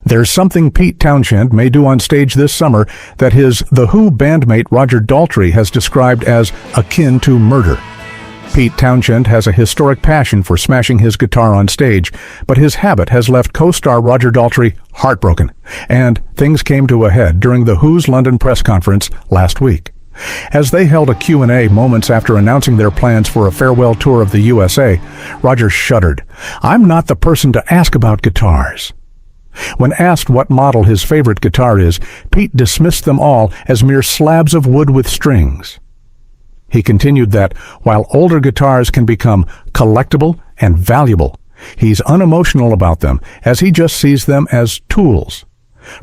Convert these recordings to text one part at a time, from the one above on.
There's something Pete Townshend may do on stage this summer that his The Who bandmate Roger Daltrey has described as akin to murder. Pete Townshend has a historic passion for smashing his guitar on stage, but his habit has left co-star Roger Daltrey heartbroken, and things came to a head during The Who's London press conference last week. As they held a Q&A moments after announcing their plans for a farewell tour of the USA, Roger shuddered. "I'm not the person to ask about guitars." When asked what model his favorite guitar is, Pete dismissed them all as mere slabs of wood with strings. He continued that, while older guitars can become collectible and valuable, he's unemotional about them, as he just sees them as tools.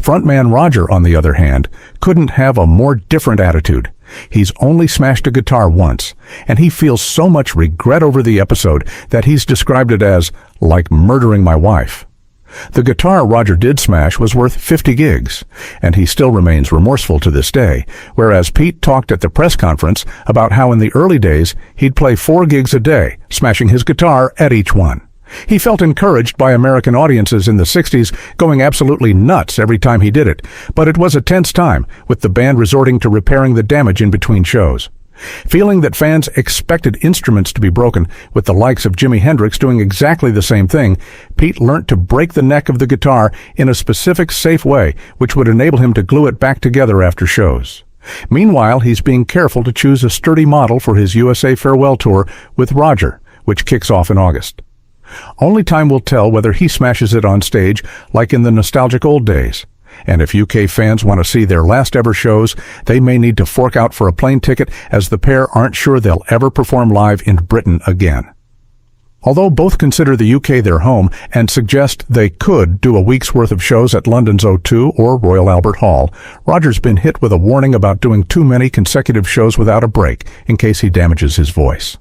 Frontman Roger, on the other hand, couldn't have a more different attitude. He's only smashed a guitar once, and he feels so much regret over the episode that he's described it as like murdering my wife. The guitar Roger did smash was worth 50 gigs, and he still remains remorseful to this day, whereas Pete talked at the press conference about how in the early days he'd play 4 gigs a day, smashing his guitar at each one. He felt encouraged by American audiences in the 60s going absolutely nuts every time he did it, but it was a tense time, with the band resorting to repairing the damage in between shows. Feeling that fans expected instruments to be broken, with the likes of Jimi Hendrix doing exactly the same thing, Pete learnt to break the neck of the guitar in a specific, safe way, which would enable him to glue it back together after shows. Meanwhile, he's being careful to choose a sturdy model for his USA farewell tour with Roger, which kicks off in August. Only time will tell whether he smashes it on stage like in the nostalgic old days. And if UK fans want to see their last ever shows, they may need to fork out for a plane ticket, as the pair aren't sure they'll ever perform live in Britain again. Although both consider the UK their home and suggest they could do a week's worth of shows at London's O2 or Royal Albert Hall, Roger's been hit with a warning about doing too many consecutive shows without a break in case he damages his voice.